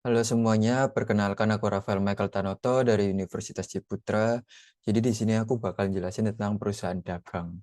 Halo semuanya, perkenalkan aku Rafael Michael Tanoto dari Universitas Ciputra. Jadi di sini aku bakal jelasin tentang perusahaan dagang.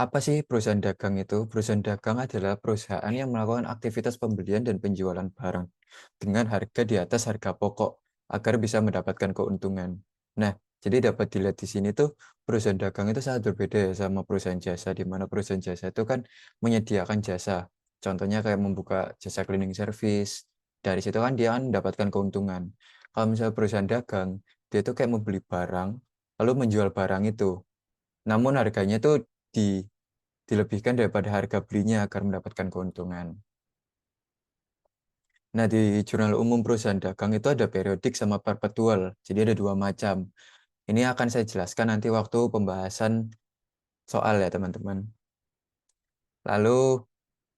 Apa sih perusahaan dagang itu? Perusahaan dagang adalah perusahaan yang melakukan aktivitas pembelian dan penjualan barang dengan harga di atas harga pokok agar bisa mendapatkan keuntungan. Nah, jadi dapat dilihat di sini tuh perusahaan dagang itu sangat berbeda ya sama perusahaan jasa, di mana perusahaan jasa itu kan menyediakan jasa. Contohnya kayak membuka jasa cleaning service. Dari situ kan dia kan mendapatkan keuntungan. Kalau misalnya perusahaan dagang, dia tuh kayak membeli barang, lalu menjual barang itu. Namun harganya tuh di dilebihkan daripada harga belinya agar mendapatkan keuntungan. Nah, di jurnal umum perusahaan dagang itu ada periodik sama perpetual. Jadi ada dua macam. Ini akan saya jelaskan nanti waktu pembahasan soal ya, teman-teman. Lalu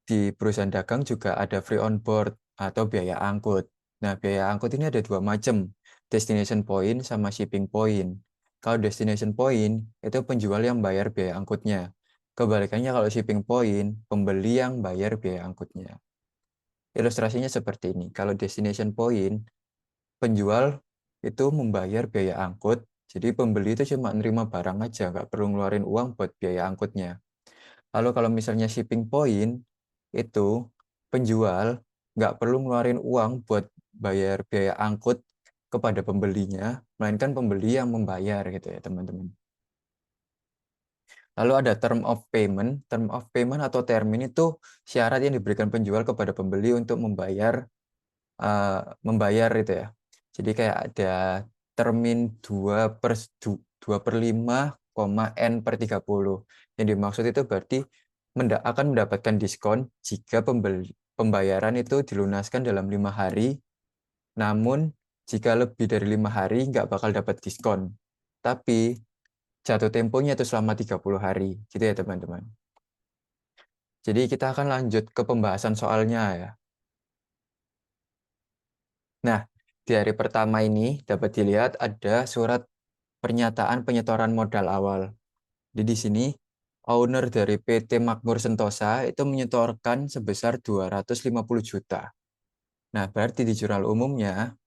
di perusahaan dagang juga ada free on board atau biaya angkut. Nah, biaya angkut ini ada dua macam, destination point sama shipping point. Kalau destination point, itu penjual yang bayar biaya angkutnya. Kebalikannya kalau shipping point, pembeli yang bayar biaya angkutnya. Ilustrasinya seperti ini. Kalau destination point, penjual itu membayar biaya angkut, jadi pembeli itu cuma nerima barang aja, nggak perlu ngeluarin uang buat biaya angkutnya. Lalu kalau misalnya shipping point, itu penjual nggak perlu ngeluarin uang buat bayar biaya angkut kepada pembelinya, melainkan pembeli yang membayar gitu ya teman-teman. Lalu ada term of payment. Term of payment atau termin itu syarat yang diberikan penjual kepada pembeli untuk membayar itu ya. Jadi kayak ada termin 2/5, N per 30. Yang dimaksud itu berarti akan mendapatkan diskon jika pembayaran itu dilunaskan dalam 5 hari, namun jika lebih dari 5 hari nggak bakal dapat diskon. Tapi jatuh temponya itu selama 30 hari. Gitu ya teman-teman. Jadi kita akan lanjut ke pembahasan soalnya ya. Nah, di hari pertama ini dapat dilihat ada surat pernyataan penyetoran modal awal. Jadi di sini owner dari PT Makmur Sentosa itu menyetorkan sebesar 250 juta. Nah, berarti di jurnal umumnya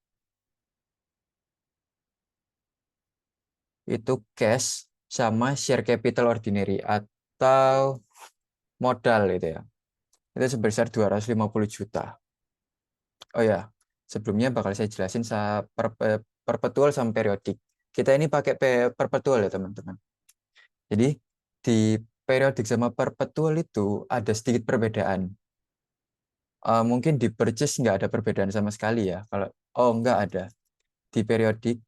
itu cash sama share capital ordinary atau modal itu ya. Itu sebesar 250 juta. Oh ya, sebelumnya bakal saya jelasin perpetual sama periodik. Kita ini pakai perpetual ya, teman-teman. Jadi di periodik sama perpetual itu ada sedikit perbedaan. Mungkin di purchase nggak ada perbedaan sama sekali ya. Kalau nggak ada. Di periodik,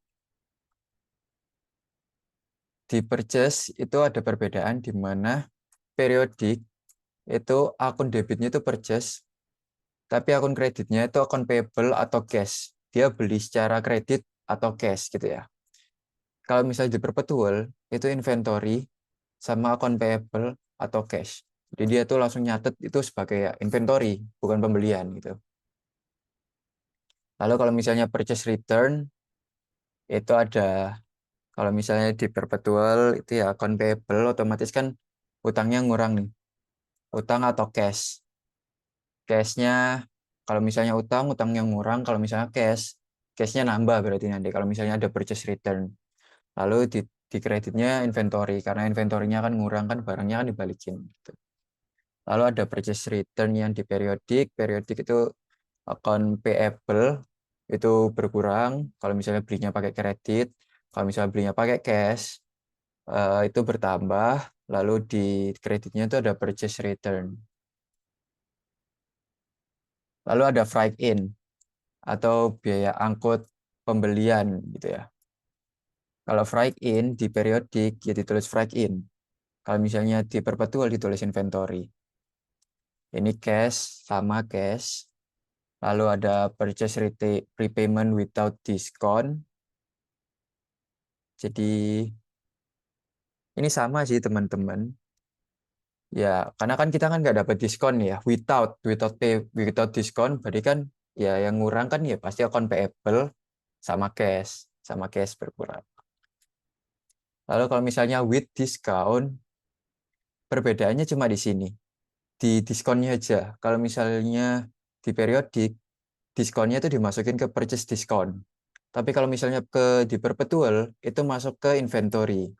di purchase itu ada perbedaan di mana periodik itu akun debitnya itu purchase, tapi akun kreditnya itu akun payable atau cash. Dia beli secara kredit atau cash gitu ya. Kalau misalnya di perpetual, itu inventory sama akun payable atau cash. Jadi dia tuh langsung nyatet itu sebagai ya, inventory, bukan pembelian gitu. Lalu kalau misalnya purchase return, itu ada, kalau misalnya di perpetual, itu ya akun payable, otomatis kan utangnya ngurang nih. Utang atau cash. Cashnya, kalau misalnya utang yang ngurang, kalau misalnya cashnya nambah berarti nanti, kalau misalnya ada purchase return. Lalu di kreditnya inventory, karena inventorinya kan ngurang kan barangnya kan dibalikin. Gitu. Lalu ada purchase return yang di periodik itu akun payable itu berkurang kalau misalnya belinya pakai kredit, kalau misalnya belinya pakai cash itu bertambah, lalu di kreditnya itu ada purchase return. Lalu ada freight in atau biaya angkut pembelian gitu ya. Kalau freight in di periodik ya ditulis freight in. Kalau misalnya di perpetual ditulis inventory. Ini cash sama cash. Lalu ada purchase prepayment without discount. Jadi ini sama sih teman-teman. Ya, karena kan kita kan nggak dapat diskon ya. Without discount, berarti kan ya yang ngurang kan ya pasti akun payable sama cash berkurang. Lalu kalau misalnya with discount, perbedaannya cuma di sini. Di diskonnya aja. Kalau misalnya di periodik, diskonnya itu dimasukin ke purchase discount. Tapi kalau misalnya di perpetual, itu masuk ke inventory.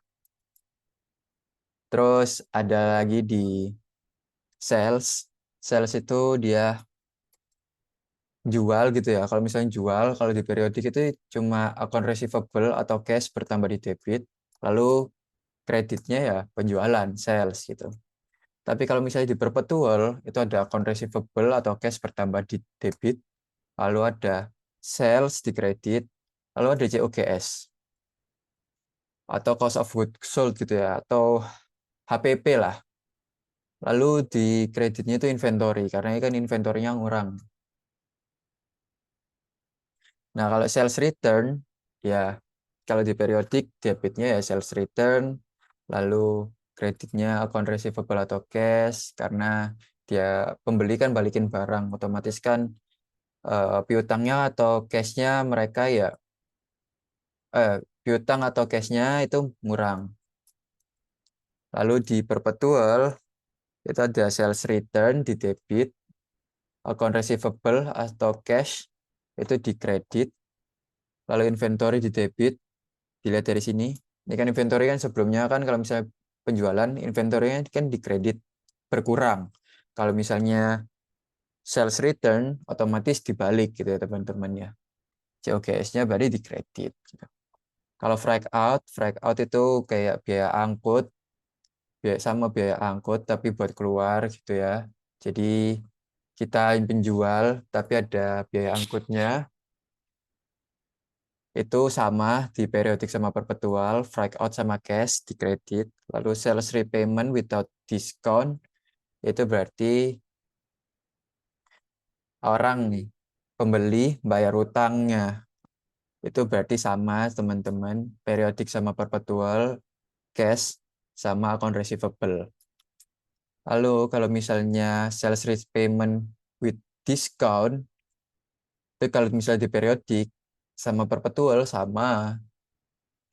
Terus ada lagi di sales. Sales itu dia jual gitu ya. Kalau misalnya jual, kalau di periodik itu cuma account receivable atau cash bertambah di debit. Lalu kreditnya ya penjualan, sales gitu. Tapi kalau misalnya di perpetual, itu ada account receivable atau cash bertambah di debit. Lalu ada sales di kredit. Lalu ada COGS atau cost of goods sold gitu ya. Atau HPP lah. Lalu di kreditnya itu inventory, karena ini kan inventory-nya ngurang. Nah, kalau sales return, ya kalau di periodik, debitnya ya sales return, lalu kreditnya account receivable atau cash, karena dia pembeli kan balikin barang, otomatis kan piutangnya atau cashnya mereka ya, piutang atau cashnya itu ngurang. Lalu di perpetual, itu ada sales return di debit, account receivable atau cash itu di kredit, lalu inventory di debit, dilihat dari sini. Ini kan inventory kan sebelumnya kan kalau misalnya penjualan, inventory-nya kan di kredit berkurang. Kalau misalnya sales return, otomatis dibalik gitu ya teman-teman ya. COGS-nya berarti di kredit. Gitu. Kalau freak out itu kayak biaya angkut, sama biaya angkut tapi buat keluar gitu ya. Jadi kita penjual tapi ada biaya angkutnya, itu sama di periodik sama perpetual, freak out sama cash di kredit, lalu sales repayment without discount itu berarti orang nih pembeli bayar utangnya, itu berarti sama teman-teman, periodik sama perpetual, cash sama account receivable. Lalu kalau misalnya sales repayment with discount, itu kalau misalnya di periodik sama perpetual sama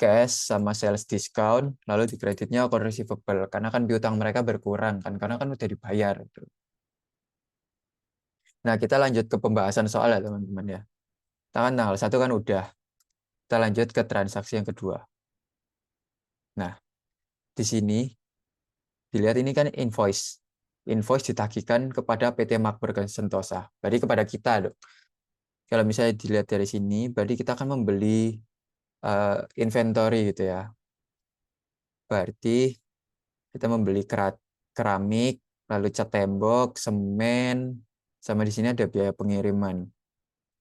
cash sama sales discount, lalu di kreditnya account receivable, karena kan piutang mereka berkurang kan, karena kan udah dibayar gitu. Nah, kita lanjut ke pembahasan soal ya teman-teman ya. Tanggal 1 kan udah. Kita lanjut ke transaksi yang kedua. Nah, di sini dilihat ini kan invoice. Invoice ditagihkan kepada PT Makmur Sentosa. Berarti kepada kita dong. Kalau misalnya dilihat dari sini, berarti kita akan membeli inventory gitu ya. Berarti kita membeli keramik, lalu cat tembok, semen, sama di sini ada biaya pengiriman.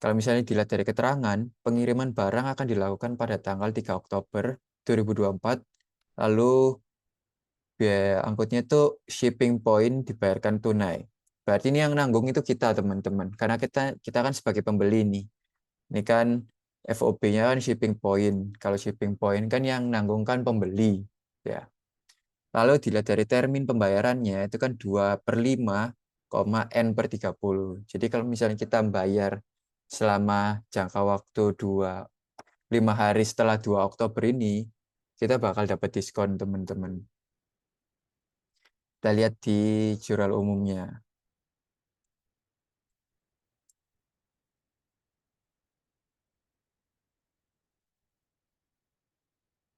Kalau misalnya dilihat dari keterangan, pengiriman barang akan dilakukan pada tanggal 3 Oktober 2024, lalu biaya angkutnya itu shipping point dibayarkan tunai. Berarti ini yang nanggung itu kita teman-teman, karena kita kan sebagai pembeli nih. Ini kan FOB-nya kan shipping point. Kalau shipping point kan yang nanggung kan pembeli, ya. Lalu dilihat dari termin pembayarannya itu kan 2/5, N per 30. Jadi kalau misalnya kita bayar selama jangka waktu 5 hari setelah 2 Oktober ini, kita bakal dapat diskon teman-teman. Kita lihat di jurnal umumnya.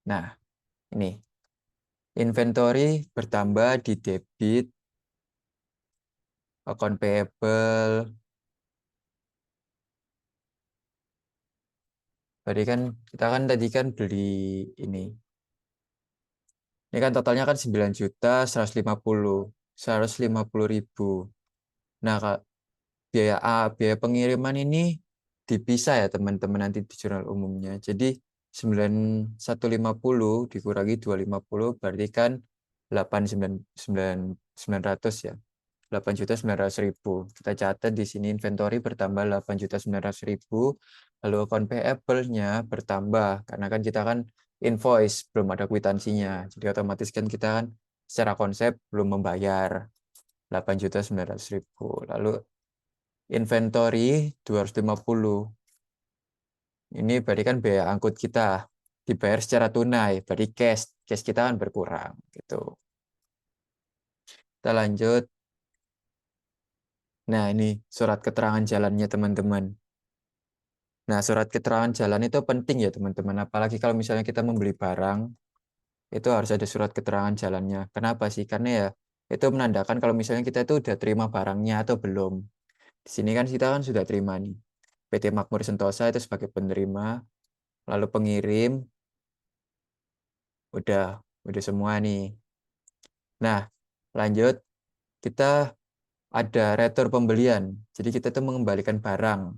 Nah, ini. Inventory bertambah di debit, account payable. Tadi kan kita kan tadi kan beli ini. Ini kan totalnya kan 9.150.000. Nah, biaya pengiriman ini dipisah ya teman-teman nanti di jurnal umumnya. Jadi 9.150 dikurangi 250 berarti kan 8.900 ya. 8.900.000. Kita catat di sini inventory bertambah 8.900.000. Lalu account payable-nya bertambah karena kan kita kan invoice belum ada kwitansinya. Jadi otomatis kan kita kan secara konsep belum membayar 8.900.000. Lalu inventory 250. Ini berarti kan biaya angkut kita dibayar secara tunai, berarti cash kita kan berkurang gitu. Kita lanjut. Nah, ini surat keterangan jalannya teman-teman. Nah, surat keterangan jalan itu penting ya teman-teman. Apalagi kalau misalnya kita membeli barang, itu harus ada surat keterangan jalannya. Kenapa sih? Karena ya itu menandakan kalau misalnya kita itu udah terima barangnya atau belum. Di sini kan kita kan sudah terima nih. PT Makmur Sentosa itu sebagai penerima, lalu pengirim, udah, udah semua nih. Nah, lanjut kita ada retur pembelian. Jadi kita tuh mengembalikan barang.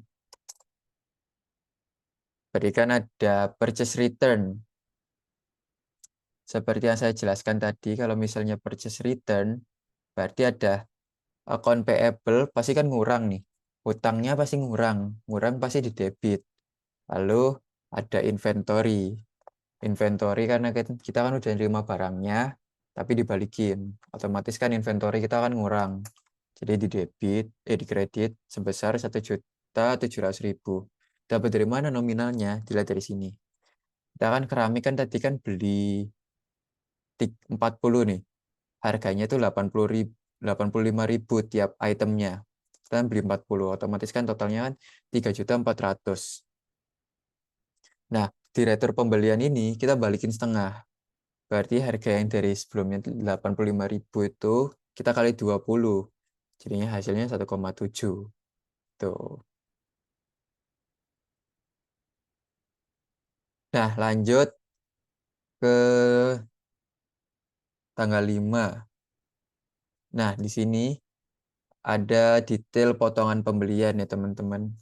Berikan ada purchase return. Seperti yang saya jelaskan tadi, kalau misalnya purchase return, berarti ada account payable pasti kan ngurang nih. Hutangnya pasti ngurang. Ngurang pasti di debit. Lalu ada inventory. Inventory karena kita kan udah nerima barangnya, tapi dibalikin. Otomatis kan inventory kita kan ngurang. Jadi di debit, di kredit sebesar 1.700.000. Dapat dari mana nominalnya? Dilihat dari sini. Kita kan keramik kan tadi kan beli 40 nih. Harganya itu 80.000, 85.000 tiap itemnya. Kita kan beli 40, otomatis kan totalnya kan 3.400.000. Nah, di retur pembelian ini kita balikin setengah. Berarti harga yang dari sebelumnya 85.000 itu kita kali 20. Jadinya hasilnya 1,7. Tuh. Nah, lanjut ke tanggal 5. Nah, di sini ada detail potongan pembelian ya, teman-teman.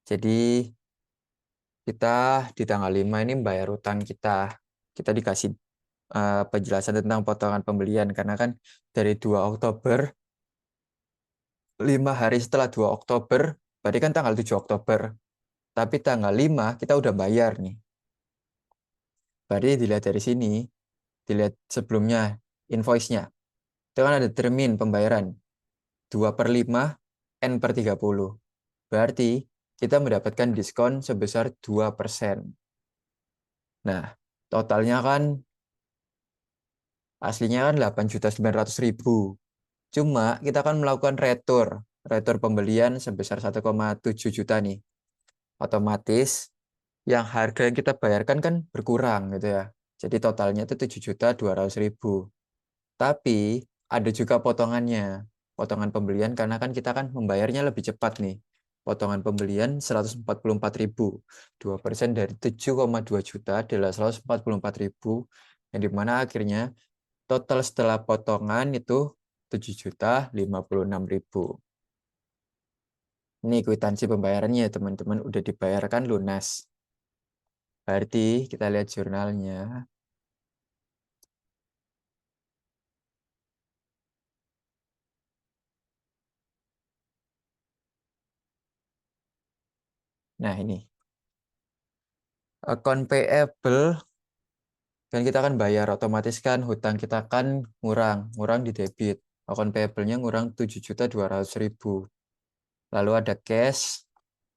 Jadi, kita di tanggal 5 ini bayar utang kita. Kita dikasih penjelasan tentang potongan pembelian. Karena kan dari 2 Oktober, 5 hari setelah 2 Oktober, berarti kan tanggal 7 Oktober. Tapi tanggal 5 kita udah bayar nih. Berarti dilihat dari sini, dilihat sebelumnya, invoice-nya. Itu kan ada termin pembayaran. 2/5 N/30. Berarti kita mendapatkan diskon sebesar 2%. Nah, totalnya kan aslinya kan 8.900.000. Cuma kita kan melakukan retur. Retur pembelian sebesar 1,7 juta nih. Otomatis yang harga yang kita bayarkan kan berkurang gitu ya. Jadi totalnya itu 7.200.000. Tapi ada juga potongannya. Potongan pembelian karena kan kita kan membayarnya lebih cepat nih. Potongan pembelian 144.000. 2% dari 7,2 juta adalah 144.000. Yang dimana akhirnya total setelah potongan itu 7.056.000. Ini kwitansi pembayarannya ya teman-teman. Udah dibayarkan lunas. Berarti kita lihat jurnalnya. Nah ini. Account payable kan kita kan bayar. Otomatis kan hutang kita kan ngurang. Ngurang di debit. Account payable-nya ngurang 7.200.000. Lalu ada cash.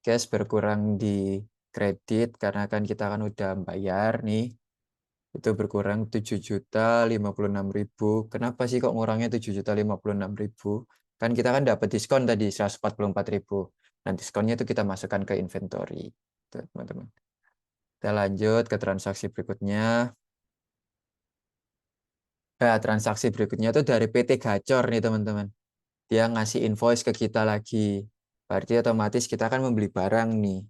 Cash berkurang di kredit karena kan kita kan udah bayar nih. Itu berkurang 7.056.000. Kenapa sih kok ngurangnya 7.056.000? Kan kita kan dapat diskon tadi 144.000. Nah, diskonnya itu kita masukkan ke inventory. Tuh, teman-teman. Kita lanjut ke transaksi berikutnya. Nah, transaksi berikutnya itu dari PT Gacor nih, teman-teman. Dia ngasih invoice ke kita lagi. Berarti otomatis kita akan membeli barang nih.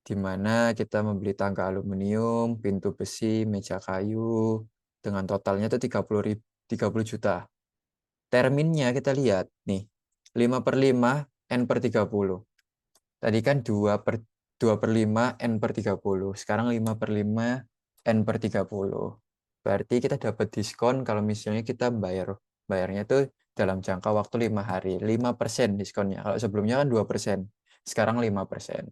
Di mana kita membeli tangga aluminium, pintu besi, meja kayu, dengan totalnya itu 30 juta. Terminnya kita lihat nih, 5/5 N/30. Tadi kan 2/5 N/30. Sekarang 5/5 N/30. Berarti kita dapat diskon kalau misalnya kita bayarnya itu dalam jangka waktu 5 hari. 5% diskonnya. Kalau sebelumnya kan 2%. Sekarang 5%.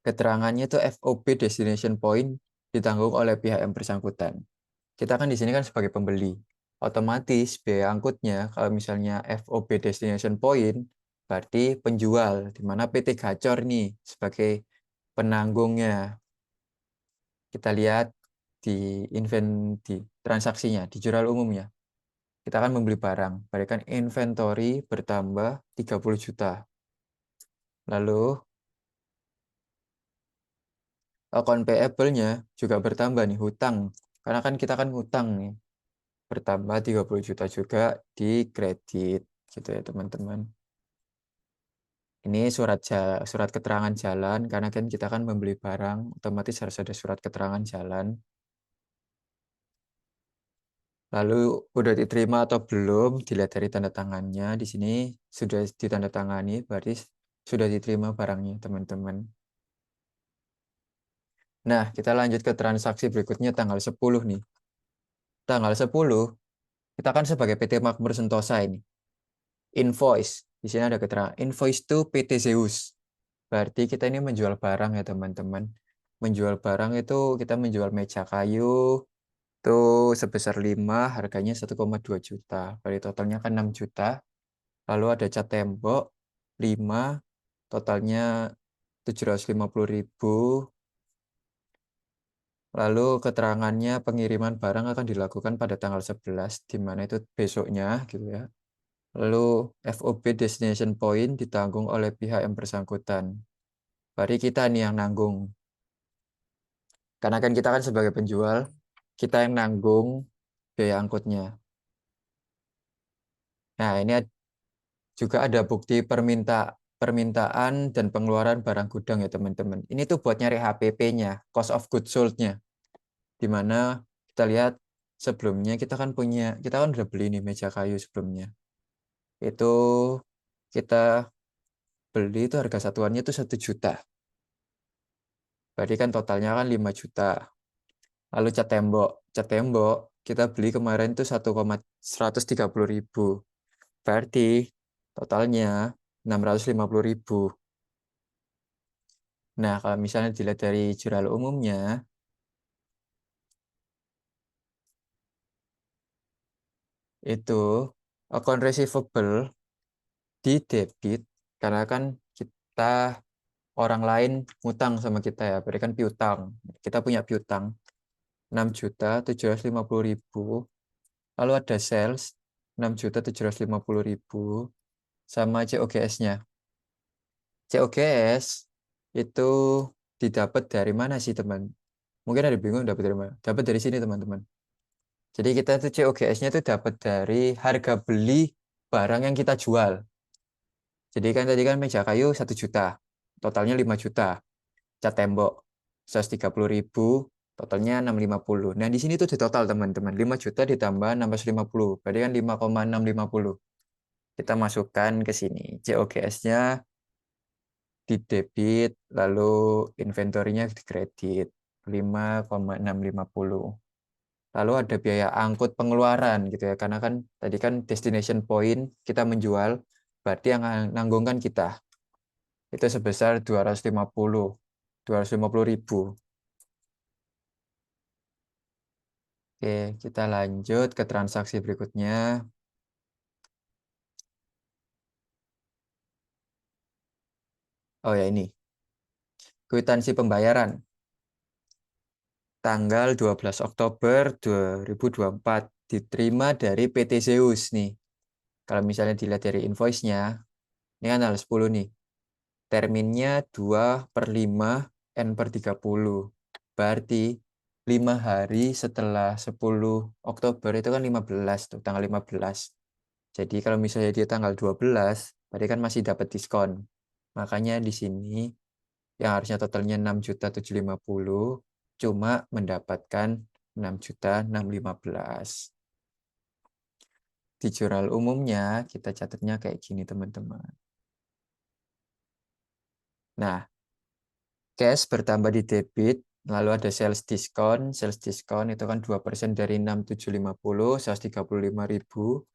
Keterangannya itu FOB Destination Point ditanggung oleh pihak yang bersangkutan. Kita kan di sini kan sebagai pembeli. Otomatis biaya angkutnya kalau misalnya FOB Destination Point berarti penjual, di mana PT Gacor nih sebagai penanggungnya. Kita lihat di transaksinya, di jurnal umumnya. Kita akan membeli barang, berikan inventory bertambah 30 juta. Lalu account payable-nya juga bertambah nih, hutang. Karena kan kita kan hutang nih. Bertambah 30 juta juga di kredit gitu ya teman-teman. Ini surat keterangan jalan, karena kan kita kan membeli barang, otomatis harus ada surat keterangan jalan. Lalu udah diterima atau belum, dilihat dari tanda tangannya. Di sini sudah ditandatangani, berarti sudah diterima barangnya teman-teman. Nah, kita lanjut ke transaksi berikutnya tanggal 10 nih. Tanggal 10, kita kan sebagai PT Makmur Sentosa ini. Invoice, di sini ada keterangan. Invoice to PT Zeus. Berarti kita ini menjual barang ya teman-teman. Menjual barang itu kita menjual meja kayu, itu sebesar 5, harganya 1,2 juta. Berarti totalnya kan 6 juta. Lalu ada cat tembok 5, totalnya 750.000. Lalu keterangannya pengiriman barang akan dilakukan pada tanggal 11, di mana itu besoknya gitu ya. Lalu FOB destination point ditanggung oleh pihak yang bersangkutan. Berarti kita nih yang nanggung. Karena kan kita kan sebagai penjual, kita yang nanggung biaya angkutnya. Nah, ini juga ada bukti permintaan dan pengeluaran barang gudang ya teman-teman. Ini tuh buat nyari HPP-nya, cost of goods sold-nya. Di mana kita lihat sebelumnya kita kan udah beli nih meja kayu sebelumnya. Itu kita beli itu harga satuannya itu 1 juta. Berarti kan totalnya kan 5 juta. Lalu cat tembok kita beli kemarin itu 1,130.000. Berarti totalnya 650.000. Nah, kalau misalnya dilihat dari jurnal umumnya, itu account receivable di debit, karena kan kita orang lain ngutang sama kita ya, berarti kan piutang. Kita punya piutang 6.750.000. Lalu ada sales 6.750.000 sama COGS-nya. COGS itu didapat dari mana sih teman? Mungkin ada bingung dapat dari mana? Dapat dari sini teman-teman. Jadi kita itu COGS-nya itu dapat dari harga beli barang yang kita jual. Jadi kan tadi kan meja kayu 1 juta, totalnya 5 juta. Cat tembok 130.000, totalnya 650. Nah di sini tuh di total teman-teman, 5 juta ditambah 650, berarti kan 5,650. Kita masukkan ke sini. COGS-nya di debit, lalu inventorinya di kredit 5,650. Lalu ada biaya angkut pengeluaran gitu ya, karena kan tadi kan destination point kita menjual, berarti yang nanggung kan kita. Itu sebesar 250.000. Oke, kita lanjut ke transaksi berikutnya. Oh ya ini, kwitansi pembayaran. Tanggal 12 Oktober 2024 diterima dari PT Zeus nih. Kalau misalnya dilihat dari invoice-nya, ini kan tanggal 10 nih. Terminnya 2/5 N/30. Berarti 5 hari setelah 10 Oktober itu kan 15 tuh, tanggal 15. Jadi kalau misalnya dia tanggal 12, berarti kan masih dapat diskon. Makanya di sini yang harusnya totalnya 6.750 cuma mendapatkan 6.615. Di jurnal umumnya kita catatnya kayak gini teman-teman. Nah, cash bertambah di debit, lalu ada sales discount. Sales discount itu kan 2% dari 6.750, 135.000.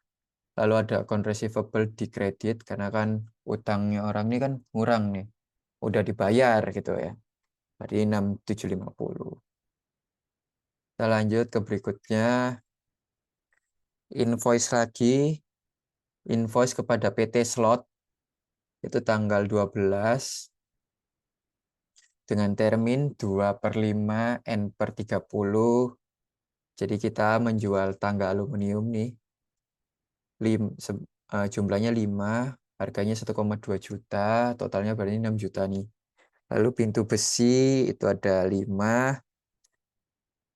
Lalu ada account receivable di kredit, karena kan utangnya orang ini kan ngurang nih. Udah dibayar gitu ya. Jadi 6.750. Kita lanjut ke berikutnya. Invoice lagi. Invoice kepada PT Slot. Itu tanggal 12. Dengan termin 2/5 N/30. Jadi kita menjual tangga aluminium nih. Jumlahnya 5. harganya 1,2 juta, totalnya berarti 6 juta nih. Lalu pintu besi itu ada 5,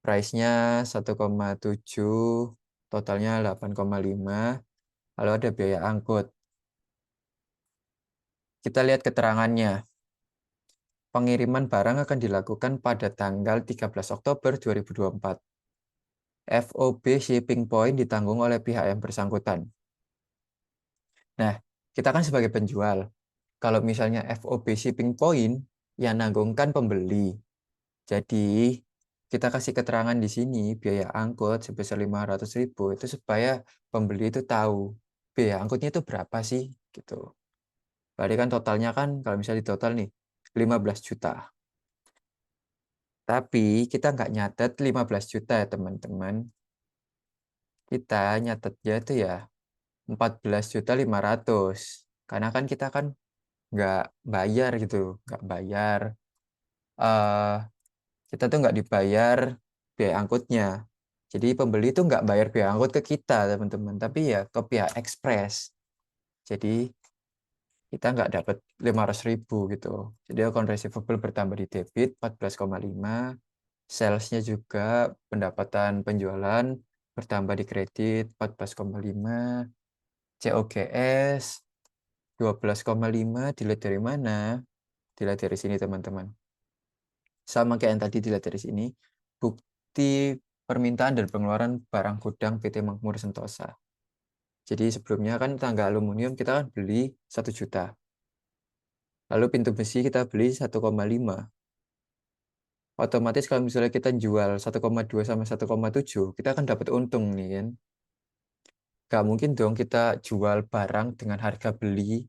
price-nya 1,7, totalnya 8,5. Lalu ada biaya angkut. Kita lihat keterangannya. Pengiriman barang akan dilakukan pada tanggal 13 Oktober 2024. FOB shipping point ditanggung oleh pihak yang bersangkutan. Nah, kita kan sebagai penjual. Kalau misalnya FOB shipping point, yang nanggungkan pembeli. Jadi, kita kasih keterangan di sini, biaya angkut sebesar 500.000, itu supaya pembeli itu tahu, biaya angkutnya itu berapa sih? Gitu. Berarti kan totalnya kan, kalau misalnya di total nih, 15 juta. Tapi kita nggak nyatet 15 juta ya teman-teman. Kita nyatetnya itu ya 14.500.000. Karena kan kita kan nggak bayar gitu, nggak bayar. eh kita tuh nggak dibayar biaya angkutnya. Jadi pembeli tuh nggak bayar biaya angkut ke kita teman-teman, tapi ya ke pihak ekspres. Jadi kita nggak dapat 500.000 gitu. Jadi account receivable bertambah di debit 14,5. Salesnya juga pendapatan penjualan bertambah di kredit 14,5. COGS 12,5 dilihat dari mana? Dilihat dari sini teman-teman. Sama kayak yang tadi dilihat dari sini. Bukti permintaan dan pengeluaran barang gudang PT Makmur Sentosa. Jadi sebelumnya kan tangga aluminium kita kan beli 1 juta. Lalu pintu besi kita beli 1,5. Otomatis kalau misalnya kita jual 1,2 sama 1,7, kita akan dapat untung nih kan. Gak mungkin dong kita jual barang dengan harga beli.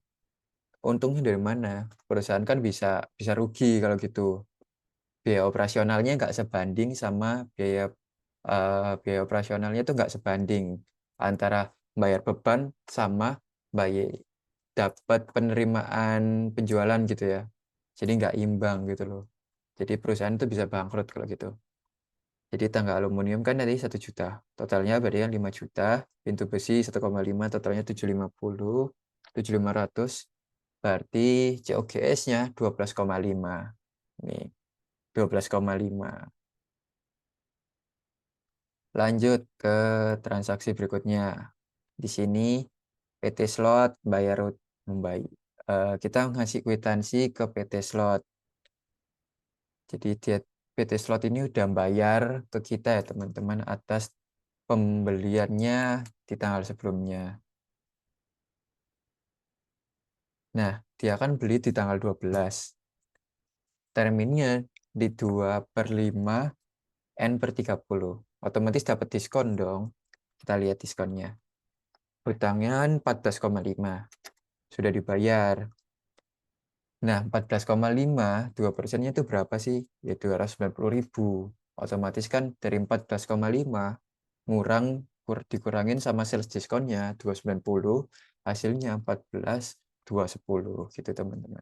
Untungnya dari mana? Perusahaan kan bisa bisa rugi kalau gitu. Biaya operasionalnya nggak sebanding sama biaya operasionalnya itu nggak sebanding antara bayar beban sama bayar dapat penerimaan penjualan gitu ya. Jadi nggak imbang gitu loh. Jadi perusahaan itu bisa bangkrut kalau gitu. Jadi tangga aluminium kan tadi 1 juta. Totalnya berarti kan 5 juta. Pintu besi 1,5, totalnya 750. 7.500. Berarti COGS-nya 12,5. Nih, 12,5. Lanjut ke transaksi berikutnya. Di sini PT Slot bayar kita ngasih kwitansi ke PT Slot. Jadi PT Slot ini udah bayar ke kita ya teman-teman atas pembeliannya di tanggal sebelumnya. Nah, dia kan beli di tanggal 12. Terminnya di 2/5 N/30. Otomatis dapat diskon dong. Kita lihat diskonnya. Hutangnya 14,5. Sudah dibayar. Nah, 14,5, 2%-nya itu berapa sih? Ya 290.000. Otomatis kan dari 14,5, dikurangin sama sales diskonnya 290, hasilnya 14.210 gitu teman-teman.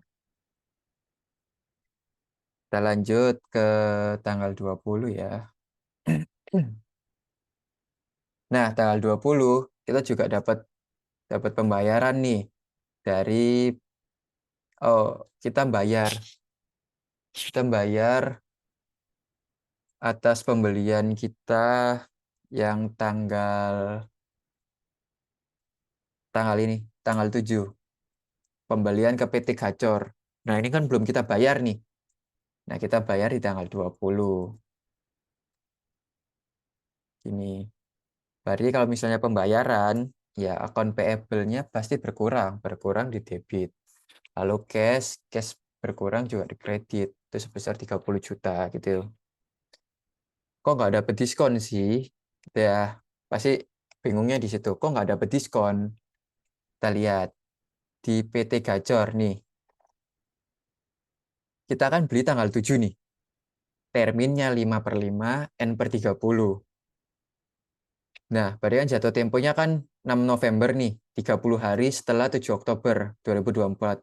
Kita lanjut ke tanggal 20 ya. Nah, tanggal 20 kita juga dapat dapat pembayaran nih dari kita bayar atas pembelian kita yang tanggal ini, tanggal 7, pembelian ke PT Gacor. Nah, ini kan belum kita bayar nih. Nah, kita bayar di tanggal 20. Ini. Berarti kalau misalnya pembayaran, ya akun payable-nya pasti berkurang di debit. Lalu cash berkurang juga di kredit. Itu sebesar 30 juta gitu. Kok nggak dapet diskon sih? Gitu ya, pasti bingungnya di situ. Kok nggak dapet diskon? Kita lihat di PT Gacor nih. Kita kan beli tanggal 7 nih. Terminnya 5/5 N/30. Nah, berarti kan jatuh temponya kan 6 November nih. 30 hari setelah 7 Oktober 2024.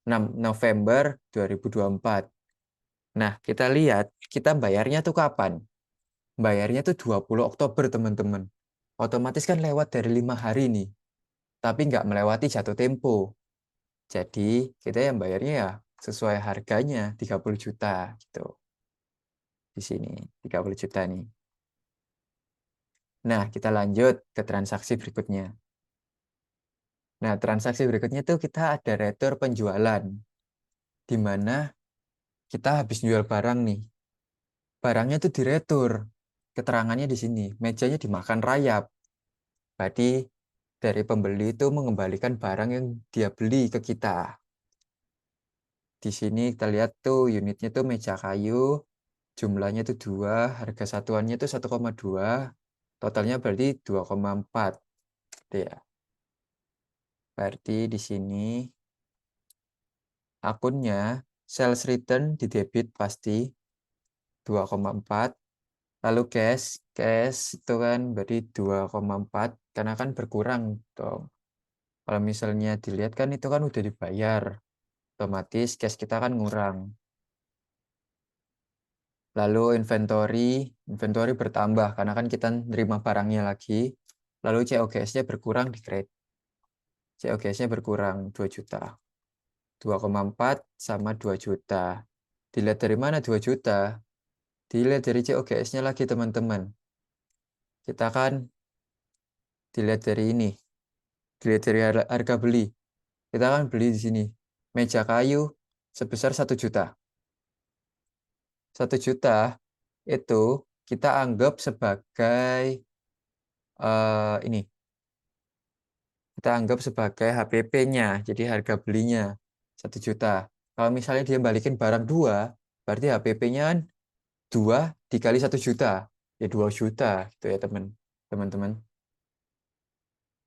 6 November 2024. Nah, kita lihat kita bayarnya tuh kapan? Bayarnya tuh 20 Oktober, teman-teman. Otomatis kan lewat dari 5 hari nih. Tapi nggak melewati jatuh tempo. Jadi kita yang bayarnya ya sesuai harganya 30 juta gitu. Di sini 30 juta nih. Nah, kita lanjut ke transaksi berikutnya. Nah, transaksi berikutnya tuh kita ada retur penjualan, di mana kita habis jual barang nih. Barangnya tuh diretur. Keterangannya di sini, mejanya dimakan rayap. Berarti dari pembeli itu mengembalikan barang yang dia beli ke kita. Di sini kita lihat tuh unitnya tuh meja kayu, jumlahnya tuh 2, harga satuannya tuh 1,2, totalnya berarti 2,4. Gitu ya. Berarti di sini akunnya sales return di debit pasti 2,4. Lalu cash itu kan berarti 2,4 karena kan berkurang dong. Kalau misalnya dilihat kan itu kan udah dibayar, otomatis cash kita kan ngurang. Lalu inventory bertambah karena kan kita nerima barangnya lagi. Lalu COGS-nya berkurang di kredit. COGS-nya berkurang 2 juta. 2,4 sama 2 juta. Dilihat dari mana 2 juta? Dilihat dari COGS-nya lagi teman-teman. Kita kan dilihat dari ini. Dilihat dari harga beli. Kita kan beli di sini. Meja kayu sebesar 1 juta. 1 juta itu kita anggap sebagai ini. Kita anggap sebagai HPP-nya. Jadi harga belinya 1 juta. Kalau misalnya dia balikin barang 2, berarti HPP-nya kan 2 dikali 1 juta. Ya 2 juta gitu ya teman-teman.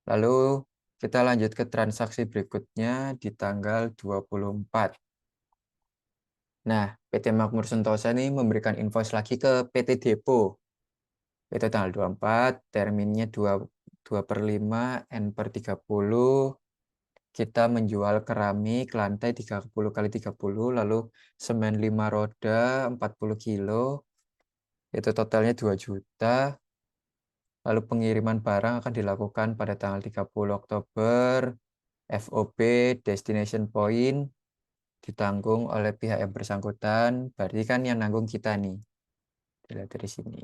Lalu kita lanjut ke transaksi berikutnya di tanggal 24. Nah, PT Makmur Sentosa ini memberikan invoice lagi ke PT Depo. Itu tanggal 24, terminnya 2/5, N/30. Kita menjual keramik lantai 30 kali 30, lalu semen 5 roda 40 kilo. Itu totalnya 2 juta. Lalu pengiriman barang akan dilakukan pada tanggal 30 Oktober. FOB Destination Point ditanggung oleh pihak yang bersangkutan, berarti kan yang nanggung kita nih. Dilihat dari sini.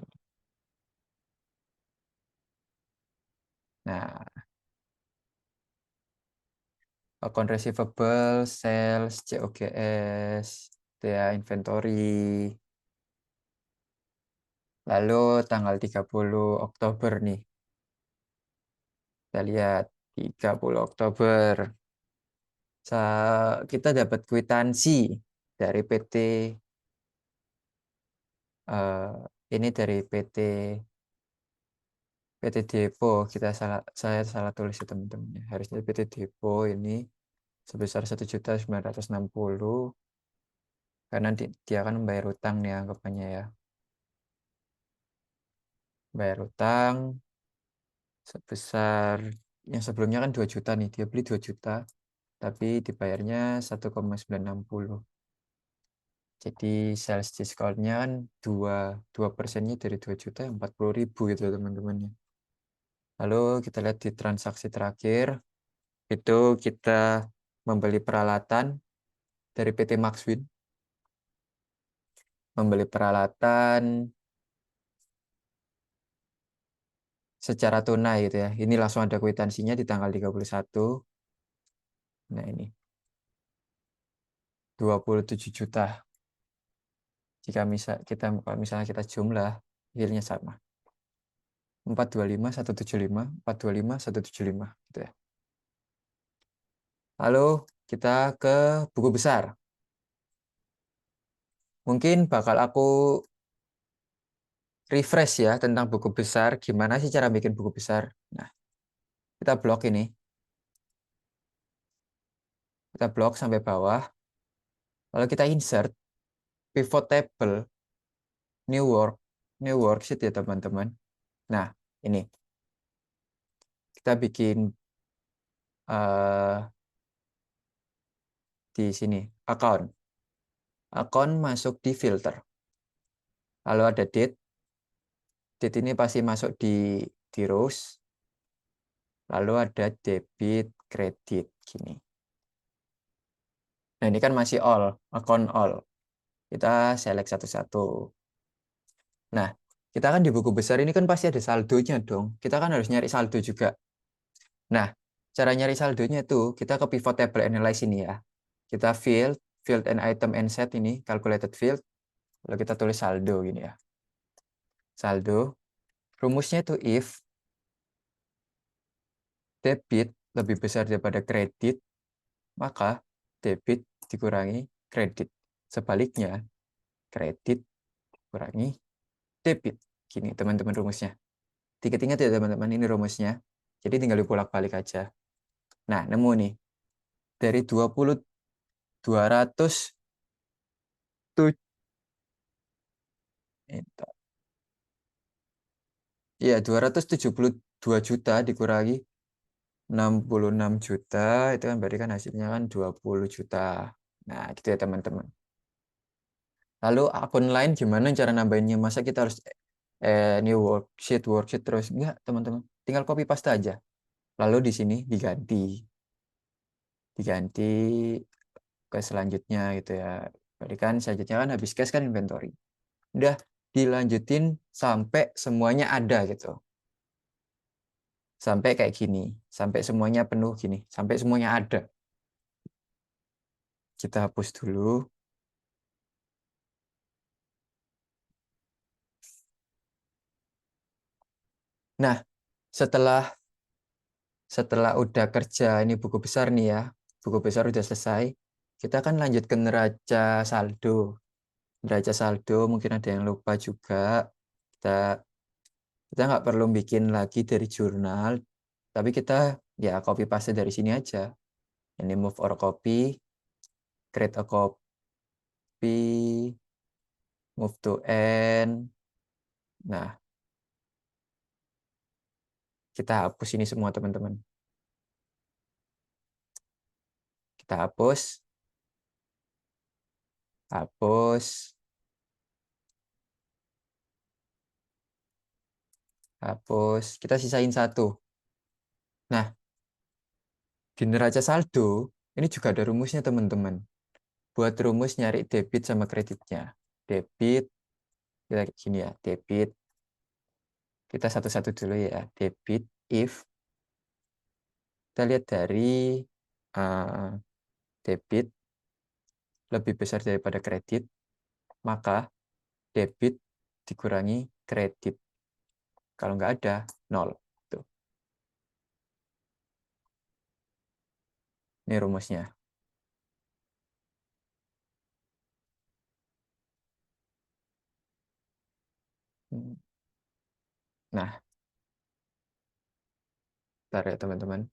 Nah, account receivable, sales, COGS, itu ya, inventory. Lalu tanggal 30 Oktober nih. Kita lihat 30 Oktober. Kita dapat kwitansi dari ini dari PT Depo. Saya salah tulis ya teman-teman. Harusnya PT Depo ini sebesar 1.960.000 karena dia akan membayar utang nih anggapannya ya. Bayar utang sebesar yang sebelumnya kan 2 juta nih. Dia beli 2 juta tapi dibayarnya 1,960. Jadi sales discount-nya kan 2%-nya dari 2 juta 40.000 gitu teman-teman ya. Lalu kita lihat di transaksi terakhir itu kita membeli peralatan dari PT Maxwin. Membeli peralatan secara tunai gitu ya. Ini langsung ada kwitansinya di tanggal 31. Nah ini 27 juta. Jika misalnya kita jumlah, hasilnya sama. 425, 175, 425, 175 gitu ya. Lalu kita ke buku besar. Mungkin bakal aku refresh ya tentang buku besar. Gimana sih cara bikin buku besar? Nah, kita blok ini. Kita blok sampai bawah. Lalu kita insert pivot table, new work, new worksheet ya teman-teman. Nah, ini. Kita bikin di sini, account. Account masuk di filter. Lalu ada date. Date ini pasti masuk di rows. Lalu ada debit, kredit, gini. Nah, ini kan masih all, account all. Kita select satu-satu. Nah, kita kan di buku besar ini kan pasti ada saldonya dong. Kita kan harus nyari saldo juga. Nah, cara nyari saldonya itu kita ke pivot table analyze ini ya. Kita field and item and set ini, calculated field. Lalu kita tulis saldo gini ya. Saldo. Rumusnya itu if debit lebih besar daripada kredit, maka debit dikurangi kredit. Sebaliknya, kredit kurangi debit. Gini teman-teman rumusnya. Ingat ya teman-teman, ini rumusnya. Jadi tinggal dipolak-balik aja. Nah, nemu nih. Dari 200 ya 272 juta dikurangi 66 juta, itu kan berarti kan hasilnya kan 20 juta. Nah, gitu ya teman-teman. Lalu akun lain gimana cara nambahinnya? Masa kita harus new worksheet terus? Enggak, teman-teman. Tinggal copy paste aja. Lalu di sini diganti ke selanjutnya gitu ya. Berarti kan selanjutnya kan habis cash kan inventory. Udah dilanjutin sampai semuanya ada gitu. Sampai kayak gini. Sampai semuanya penuh gini. Sampai semuanya ada. Kita hapus dulu. Nah, setelah udah kerja ini buku besar nih ya, buku besar udah selesai, kita akan lanjut ke neraca saldo. Neraca saldo mungkin ada yang lupa juga. Kita kita nggak perlu bikin lagi dari jurnal, tapi kita ya copy paste dari sini aja. Ini move or copy, create a copy, move to end. Nah, kita hapus ini semua teman-teman. Kita hapus, hapus, hapus. Kita sisain satu. Nah, di neraca saldo, ini juga ada rumusnya teman-teman. Buat rumus nyari debit sama kreditnya. Debit, kita gini ya, debit. Kita satu-satu dulu ya. Debit if kita lihat dari debit lebih besar daripada kredit, maka debit dikurangi kredit. Kalau nggak ada, nol. Tuh. Ini rumusnya. Nah, bentar ya teman-teman.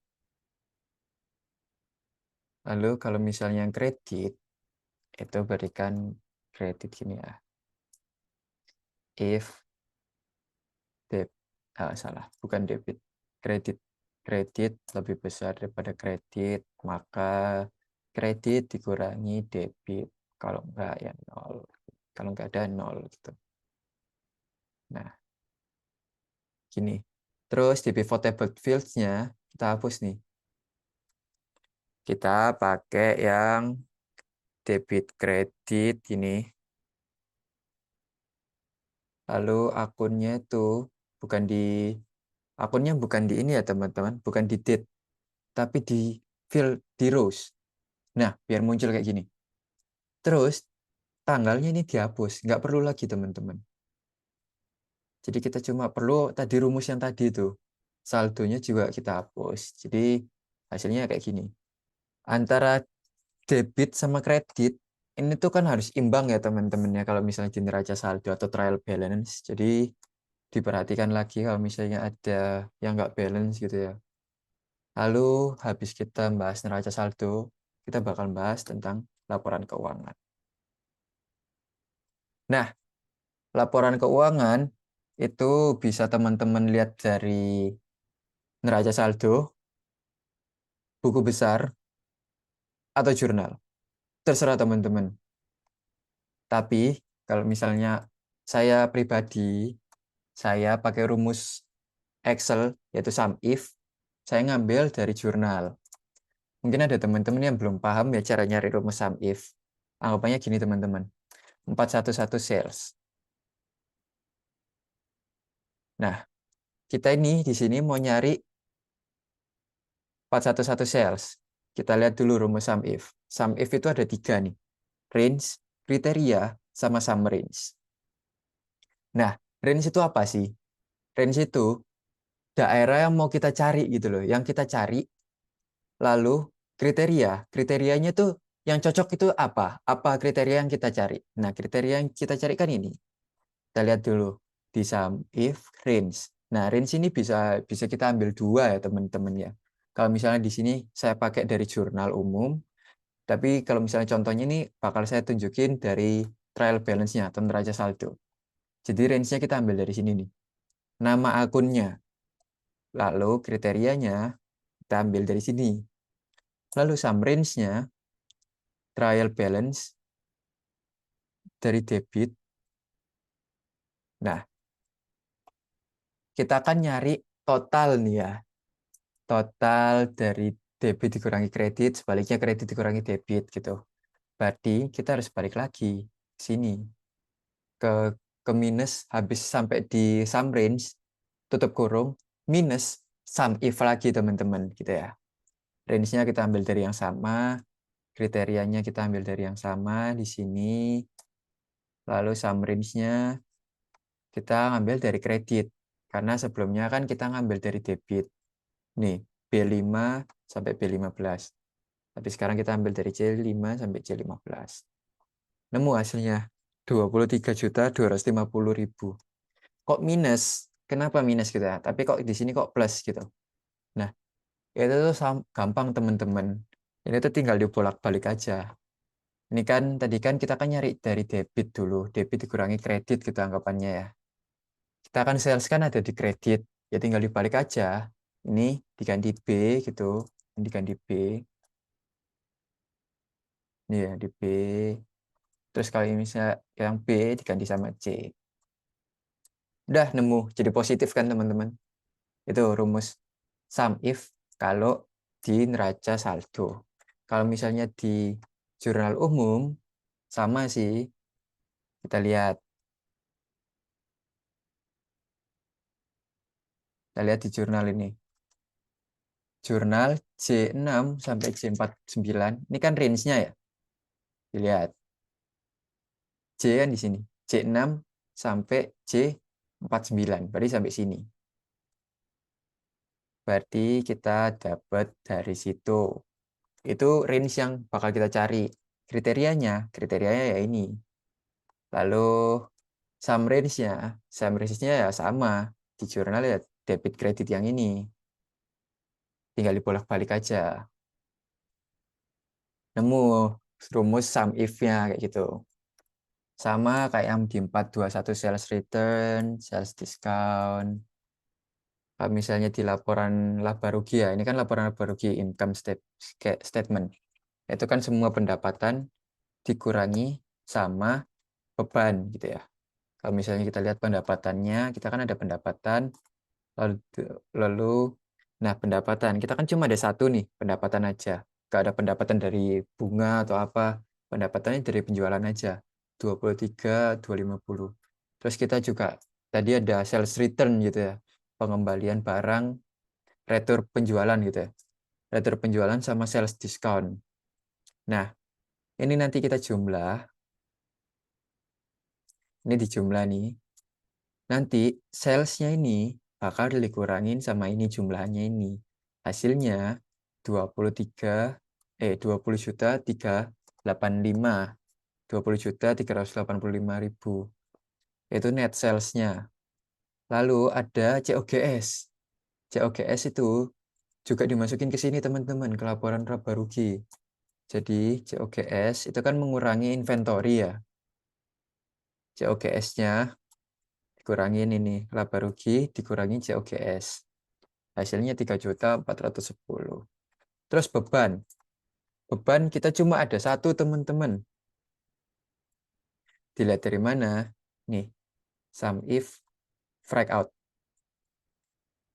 Lalu kalau misalnya yang kredit, itu berikan kredit gini ya. If salah, bukan debit. Kredit. Kredit lebih besar daripada kredit, maka kredit dikurangi debit. Kalau enggak ya nol. Kalau enggak ada nol gitu. Nah, gini. Terus di pivot table fields-nya kita hapus nih. Kita pakai yang debit kredit ini. Lalu akunnya itu bukan di akunnya bukan di ini ya teman-teman, bukan di date, tapi di field di rows. Nah, biar muncul kayak gini. Terus tanggalnya ini dihapus, nggak perlu lagi teman-teman. Jadi kita cuma perlu tadi rumus yang tadi itu. Saldonya juga kita hapus. Jadi hasilnya kayak gini. Antara debit sama kredit, ini tuh kan harus imbang ya teman-teman ya kalau misalnya di neraca saldo atau trial balance. Jadi diperhatikan lagi kalau misalnya ada yang nggak balance gitu ya. Lalu habis kita bahas neraca saldo, kita bakal bahas tentang laporan keuangan. Nah, laporan keuangan itu bisa teman-teman lihat dari neraca saldo, buku besar, atau jurnal. Terserah teman-teman. Tapi kalau misalnya saya pribadi, saya pakai rumus Excel, yaitu sum if, saya ngambil dari jurnal. Mungkin ada teman-teman yang belum paham ya cara nyari rumus sum if. Anggapannya gini teman-teman. 411 sales. Nah, kita ini di sini mau nyari 411 sales. Kita lihat dulu rumus sum if. Sum if itu ada 3 nih. Range, kriteria, sama sum range. Nah, range itu apa sih? Range itu daerah yang mau kita cari gitu loh. Yang kita cari, lalu kriterianya tuh yang cocok itu apa? Apa kriteria yang kita cari? Nah, kriteria yang kita cari kan ini. Kita lihat dulu di sum if range. Nah, range ini bisa bisa kita ambil dua ya teman-teman ya. Kalau misalnya di sini saya pakai dari jurnal umum, tapi kalau misalnya contohnya ini bakal saya tunjukin dari trial balance-nya atau neraca saldo. Jadi range-nya kita ambil dari sini nih. Nama akunnya, lalu kriterianya kita ambil dari sini. Lalu sum range-nya, trial balance dari debit. Nah, kita akan nyari total nih ya. Total dari debit dikurangi kredit, sebaliknya kredit dikurangi debit gitu. Berarti kita harus balik lagi ke sini. Ke minus habis sampai di sum range, tutup kurung, minus sum if lagi teman-teman gitu ya. Range-nya kita ambil dari yang sama, kriterianya kita ambil dari yang sama di sini. Lalu sum range-nya kita ngambil dari kredit. Karena sebelumnya kan kita ngambil dari debit. Nih, B5 sampai B15. Tapi sekarang kita ambil dari C5 sampai C15. Nemu hasilnya 23.250.000. Kok minus? Kenapa minus gitu ya? Tapi kok di sini kok plus gitu. Nah, itu tuh gampang teman-teman. Ini tuh tinggal dibolak-balik aja. Ini kan tadi kan kita kan nyari dari debit dulu. Debit dikurangi kredit gitu anggapannya ya. Kita kan sales kan ada di kredit. Ya tinggal dibalik aja. Ini diganti B gitu. Ini diganti B. Ini ya di B. Terus kalau misalnya yang B diganti sama C. Udah nemu. Jadi positif kan teman-teman. Itu rumus sum if kalau di neraca saldo. Kalau misalnya di jurnal umum, sama sih. Kita lihat. Kita lihat di jurnal ini. Jurnal C6 sampai C49. Ini kan range-nya ya. Dilihat. C kan di sini. C6 sampai C49. Berarti sampai sini. Berarti kita dapat dari situ. Itu range yang bakal kita cari. Kriterianya ya ini. Lalu sum range-nya ya sama. Di jurnal ya debit kredit yang ini. Tinggal dibolak-balik aja. Nemu rumus sum if-nya kayak gitu. Sama kayak yang di 421 sales return, sales discount. Kalau misalnya di laporan laba rugi ya, ini kan laporan laba rugi income statement. Itu kan semua pendapatan dikurangi sama beban gitu ya. Kalau misalnya kita lihat pendapatannya, kita kan ada pendapatan, lalu, lalu nah pendapatan, kita kan cuma ada satu nih, pendapatan aja. Gak ada pendapatan dari bunga atau apa, pendapatannya dari penjualan aja, 23.250. Terus kita juga, tadi ada sales return gitu ya, pengembalian barang, retur penjualan gitu ya. Retur penjualan sama sales discount. Nah, ini nanti kita jumlah, ini dijumlah nih. Nanti salesnya ini bakal dikurangin sama ini jumlahnya ini. Hasilnya 20 juta 385. 20 juta 385.000. Itu net salesnya. Lalu ada COGS. COGS itu juga dimasukin ke sini teman-teman, ke laporan laba rugi. Jadi COGS itu kan mengurangi inventory ya. COGS-nya dikurangin ini laba rugi dikurangi COGS. Hasilnya 3.410. Terus beban. Beban kita cuma ada satu teman-teman. Dilihat dari mana? Nih, sum if freak out.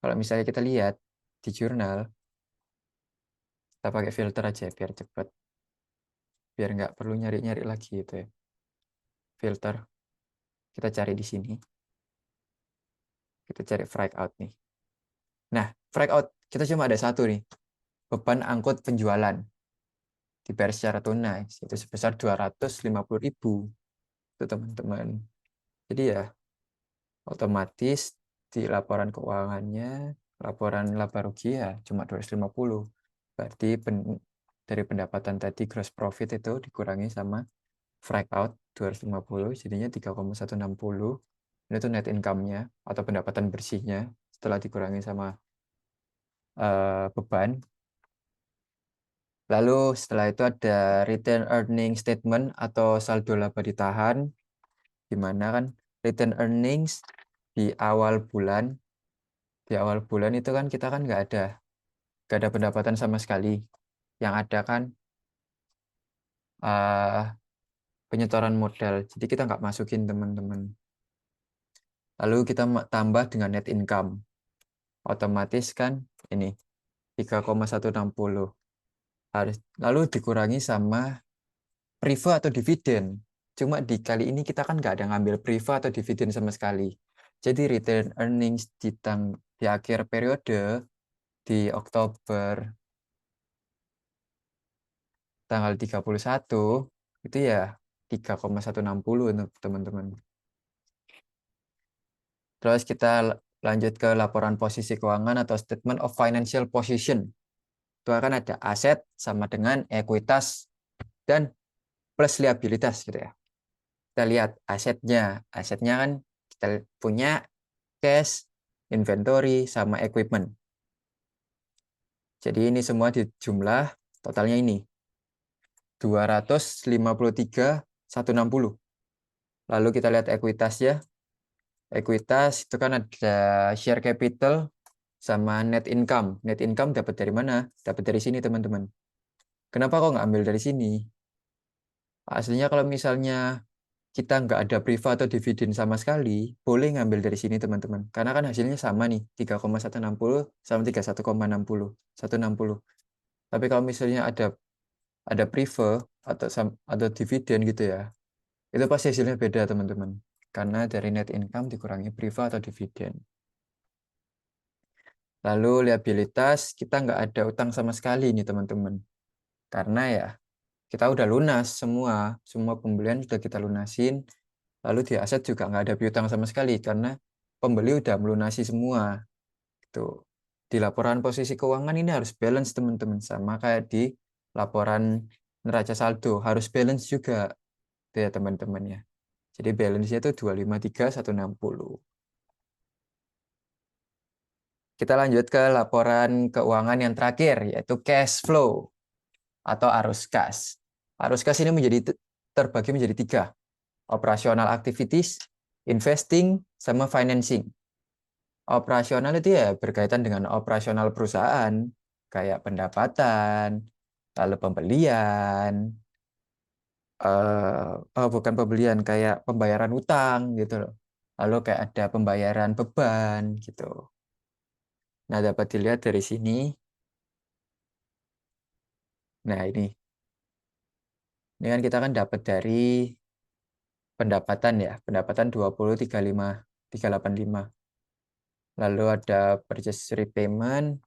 Kalau misalnya kita lihat di jurnal, Kita pakai filter aja biar cepet. Biar nggak perlu nyari-nyari lagi gitu ya. Filter. Kita cari di sini. Kita cari freak out nih. Nah, freak out kita cuma ada satu nih. Beban angkut penjualan dibayar secara tunai itu sebesar 250.000 itu teman-teman. Jadi ya otomatis di laporan keuangannya, laporan laba rugi ya cuma 250. Berarti dari pendapatan tadi gross profit itu dikurangi sama freak out 250 jadinya 3,160. Ini tuh net income-nya atau pendapatan bersihnya setelah dikurangi sama beban. Lalu setelah itu ada return earning statement atau saldo laba ditahan, di mana kan return earnings di awal bulan, itu kan kita kan nggak ada pendapatan sama sekali. Yang ada kan penyetoran modal, jadi kita nggak masukin teman-teman. Lalu kita tambah dengan net income, otomatis kan ini 3,160 harus lalu dikurangi sama priva atau dividen. Cuma di kali ini kita kan nggak ada ngambil priva atau dividen sama sekali. Jadi return earnings di akhir periode di Oktober tanggal 31 itu ya 3,160 untuk teman-teman. Terus kita lanjut ke laporan posisi keuangan atau statement of financial position. Itu akan ada aset sama dengan ekuitas dan plus liabilitas gitu ya. Kita lihat asetnya. Asetnya kan kita punya cash, inventory, sama equipment. Jadi ini semua dijumlah, totalnya ini. 253.160. Lalu kita lihat ekuitasnya. Ekuitas itu kan ada share capital sama net income. Net income dapat dari mana? Dapat dari sini, teman-teman. Kenapa kok nggak ambil dari sini? Aslinya kalau misalnya kita nggak ada priva atau dividen sama sekali, boleh ngambil dari sini teman-teman. Karena kan hasilnya sama nih, 3,160 sama 31,60. Tapi kalau misalnya ada priva atau dividen gitu ya, itu pasti hasilnya beda teman-teman. Karena dari net income dikurangi priva atau dividen. Lalu liabilitas, kita nggak ada utang sama sekali nih teman-teman. Karena ya kita udah lunas semua pembelian sudah kita lunasin. Lalu di aset juga nggak ada piutang sama sekali karena pembeli udah melunasi semua. Itu di laporan posisi keuangan ini harus balance teman-teman, sama kayak di laporan neraca saldo harus balance juga itu ya teman-teman ya. Jadi balance-nya itu 253.160. Kita lanjut ke laporan keuangan yang terakhir yaitu cash flow atau arus kas. Arus kas ini terbagi menjadi 3. Operational activities, investing, sama financing. Operasional itu ya berkaitan dengan operasional perusahaan, kayak pendapatan, lalu pembelian, bukan pembelian, kayak pembayaran utang gitu loh. Lalu kayak ada pembayaran beban gitu. Nah, dapat dilihat dari sini. Nah, ini kan kita kan dapat dari pendapatan ya, pendapatan 20,385. Lalu ada purchase repayment,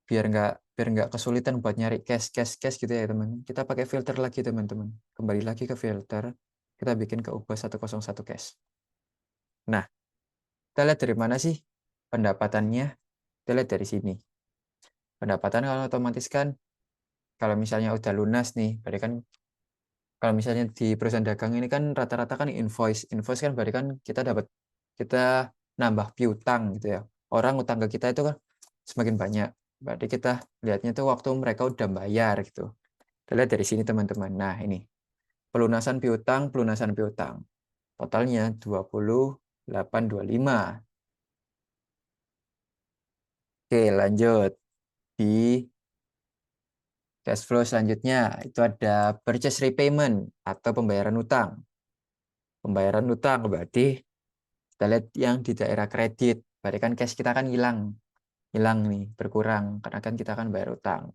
biar nggak kesulitan buat nyari cash gitu ya teman. Kita pakai filter lagi teman-teman. Kembali lagi ke filter, kita bikin ke ubah 101 cash. Nah, kita lihat dari mana sih pendapatannya? Kita lihat dari sini. Pendapatan kalau otomatis kan kalau misalnya udah lunas nih, berarti kan kalau misalnya di perusahaan dagang ini kan rata-rata kan invoice kan berarti kan kita nambah piutang gitu ya. Orang utang ke kita itu kan semakin banyak. Berarti kita lihatnya tuh waktu mereka udah bayar gitu. Kita lihat dari sini teman-teman. Nah, ini pelunasan piutang. Totalnya 2825. Oke, lanjut. Di cash flow selanjutnya itu ada purchase repayment atau pembayaran utang. Pembayaran utang berarti kita lihat yang di daerah kredit. Berarti kan cash kita kan hilang nih, berkurang karena kan kita kan bayar utang.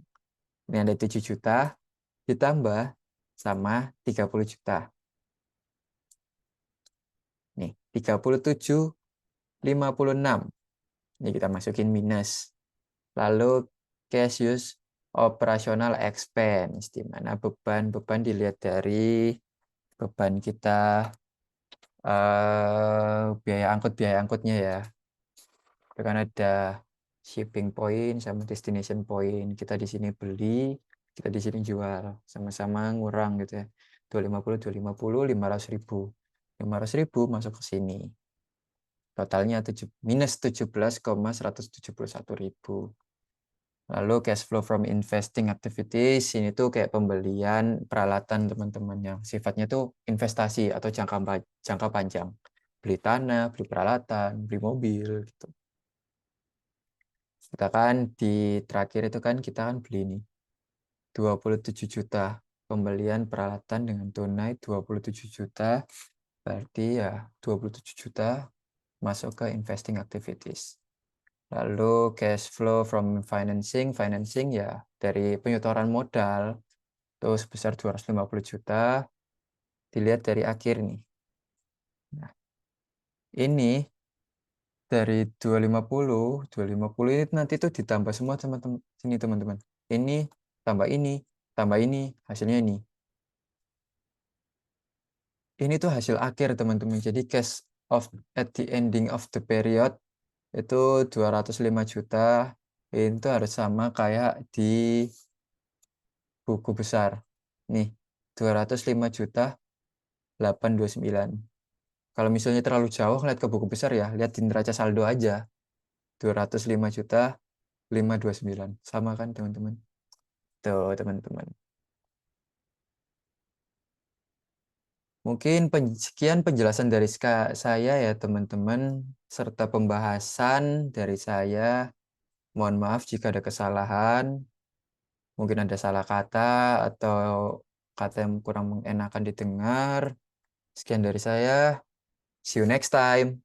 Ini ada 7 juta ditambah sama 30 juta. Nih, 37,56. Ini kita masukin minus. Lalu cash use operational expense, di mana beban dilihat dari beban kita, biaya angkutnya ya. Itu kan ada shipping point sama destination point. Kita di sini beli, kita di sini jual, sama-sama ngurang gitu ya. 250, 250, 500.000. 500.000 masuk ke sini. Totalnya minus 17,171.000. Lalu cash flow from investing activities, ini tuh kayak pembelian peralatan teman-teman yang sifatnya tuh investasi atau jangka panjang. Beli tanah, beli peralatan, beli mobil gitu. Kita kan di terakhir itu kan kita kan beli nih 27 juta. Pembelian peralatan dengan tunai 27 juta. Berarti ya 27 juta masuk ke investing activities. Lalu cash flow from financing ya dari penyetoran modal itu sebesar 250 juta. Dilihat dari akhir nih. Nah, ini dari 250 ini nanti tuh ditambah semua teman-teman sini teman-teman. Ini tambah ini, hasilnya ini. Ini tuh hasil akhir teman-teman. Jadi cash of at the ending of the period itu 205 juta. Itu harus sama kayak di buku besar. Nih, 205 juta 829. Kalau misalnya terlalu jauh lihat ke buku besar ya, lihat di neraca saldo aja. 205 juta 529. Sama kan teman-teman? Tuh teman-teman. Mungkin sekian penjelasan dari saya ya teman-teman, serta pembahasan dari saya. Mohon maaf jika ada kesalahan, mungkin ada salah kata atau kata yang kurang mengenakan didengar. Sekian dari saya. See you next time.